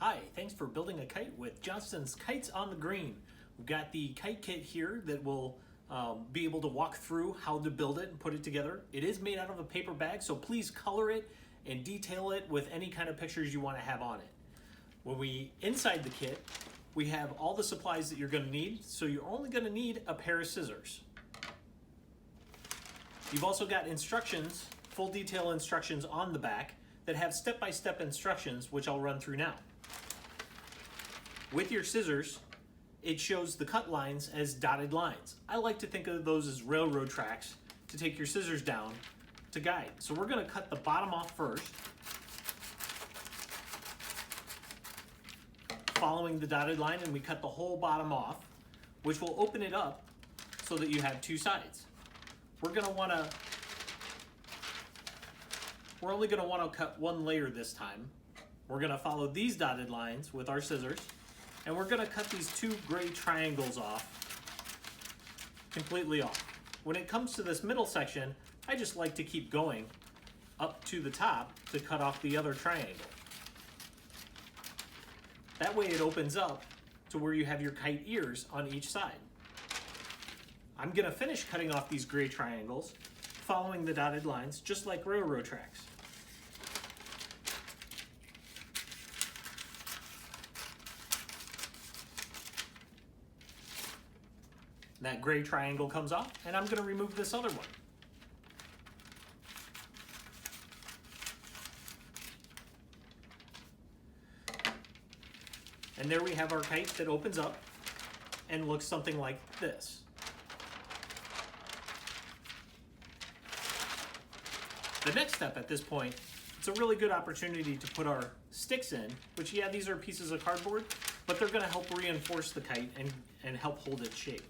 Hi, thanks for building a kite with Johnston's Kites on the Green. We've got the kite kit here that will be able to walk through how to build it and put it together. It is made out of a paper bag, so please color it and detail it with any kind of pictures you want to have on it. Inside the kit, we have all the supplies that you're going to need, so you're only going to need a pair of scissors. You've also got instructions, full detail instructions on the back that have step-by-step instructions, which I'll run through now. With your scissors, it shows the cut lines as dotted lines. I like to think of those as railroad tracks to take your scissors down to guide. So we're going to cut the bottom off first, following the dotted line, and we cut the whole bottom off, which will open it up so that you have two sides. We're only going to want to cut one layer this time. We're going to follow these dotted lines with our scissors, and we're going to cut these two gray triangles off, completely off. When it comes to this middle section, I just like to keep going up to the top to cut off the other triangle. That way it opens up to where you have your kite ears on each side. I'm going to finish cutting off these gray triangles, following the dotted lines, just like railroad tracks. That gray triangle comes off, and I'm going to remove this other one. And there we have our kite that opens up and looks something like this. The next step at this point, it's a really good opportunity to put our sticks in, which, yeah, these are pieces of cardboard, but they're going to help reinforce the kite and help hold its shape.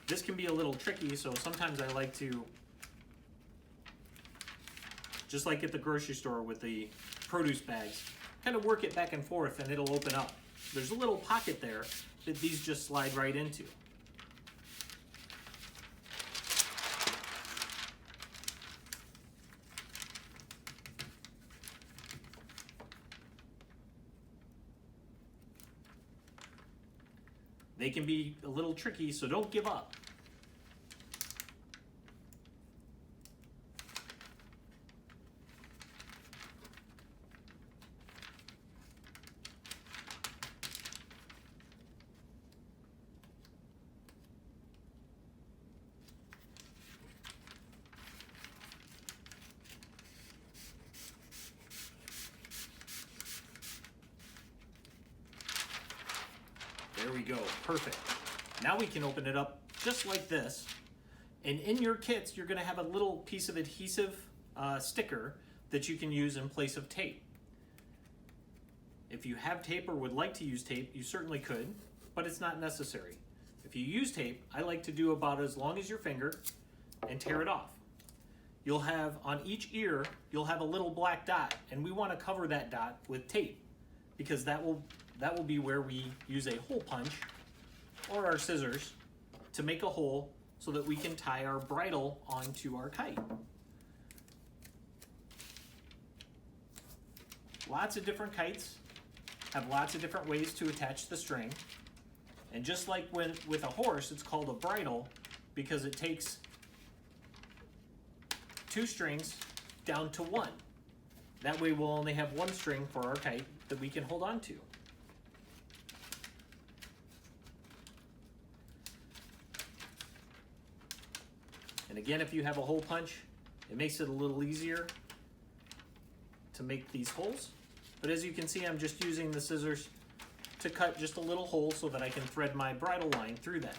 This can be a little tricky, so sometimes I like to, just like at the grocery store with the produce bags, kind of work it back and forth and it'll open up. There's a little pocket there that these just slide right into. They can be a little tricky, so don't give up. There we go, perfect. Now we can open it up just like this. And in your kits, you're gonna have a little piece of adhesive sticker that you can use in place of tape. If you have tape or would like to use tape, you certainly could, but it's not necessary. If you use tape, I like to do about as long as your finger and tear it off. You'll have, on each ear, you'll have a little black dot, and we wanna cover that dot with tape because that will be where we use a hole punch or our scissors to make a hole so that we can tie our bridle onto our kite. Lots of different kites have lots of different ways to attach the string. And just like with a horse, it's called a bridle because it takes two strings down to one. That way we'll only have one string for our kite that we can hold on to. And again, if you have a hole punch, it makes it a little easier to make these holes. But as you can see, I'm just using the scissors to cut just a little hole so that I can thread my bridle line through that.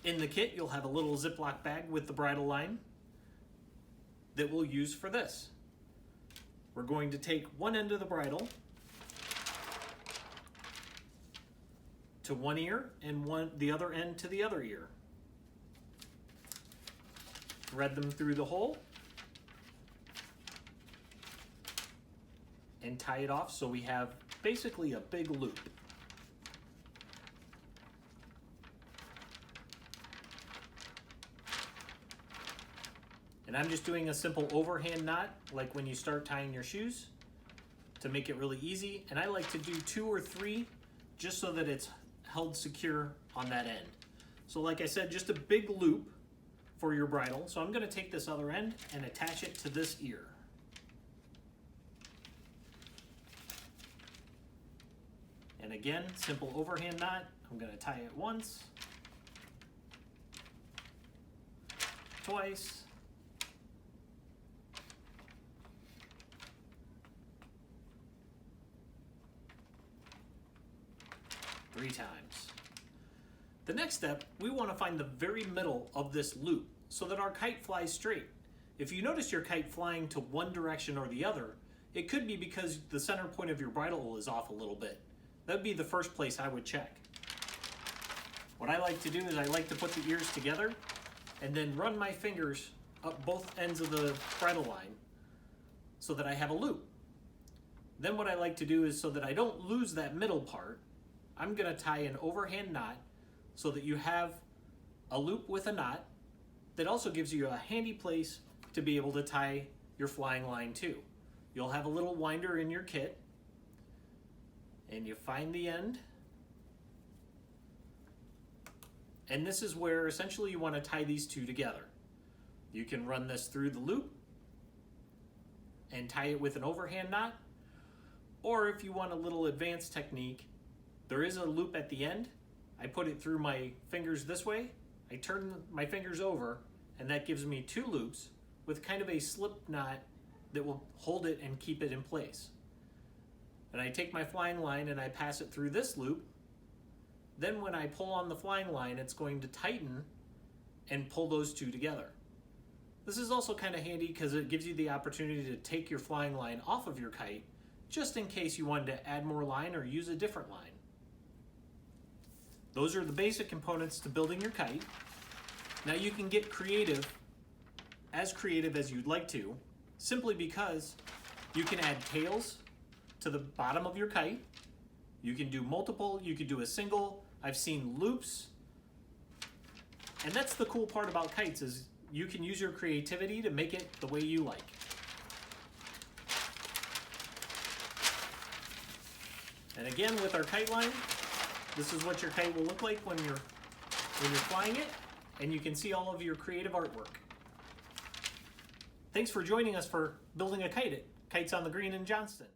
In the kit, you'll have a little Ziploc bag with the bridle line that we'll use for this. We're going to take one end of the bridle to one ear and the other end to the other ear. Thread them through the hole and tie it off so we have basically a big loop. And I'm just doing a simple overhand knot, like when you start tying your shoes, to make it really easy. And I like to do 2 or 3 just so that it's held secure on that end. So like I said, just a big loop for your bridle. So I'm going to take this other end and attach it to this ear. And again, simple overhand knot. I'm going to tie it once, twice, 3 times. The next step, we want to find the very middle of this loop so that our kite flies straight. If you notice your kite flying to one direction or the other, it could be because the center point of your bridle is off a little bit. That would be the first place I would check. What I like to do is I like to put the ears together and then run my fingers up both ends of the bridle line so that I have a loop. Then what I like to do is, so that I don't lose that middle part, I'm going to tie an overhand knot so that you have a loop with a knot that also gives you a handy place to be able to tie your flying line to. You'll have a little winder in your kit, and you find the end. And this is where essentially you want to tie these two together. You can run this through the loop and tie it with an overhand knot, or if you want a little advanced technique, there is a loop at the end. I put it through my fingers this way, I turn my fingers over, and that gives me 2 loops with kind of a slip knot that will hold it and keep it in place. And I take my flying line and I pass it through this loop. Then when I pull on the flying line, it's going to tighten and pull those 2 together. This is also kind of handy because it gives you the opportunity to take your flying line off of your kite, just in case you wanted to add more line or use a different line. Those are the basic components to building your kite. Now you can get creative as you'd like to, simply because you can add tails to the bottom of your kite. You can do multiple, you could do a single. I've seen loops. And that's the cool part about kites, is you can use your creativity to make it the way you like. And again, with our kite line, this is what your kite will look like when you're flying it, and you can see all of your creative artwork. Thanks for joining us for building a kite at Kites on the Green in Johnston.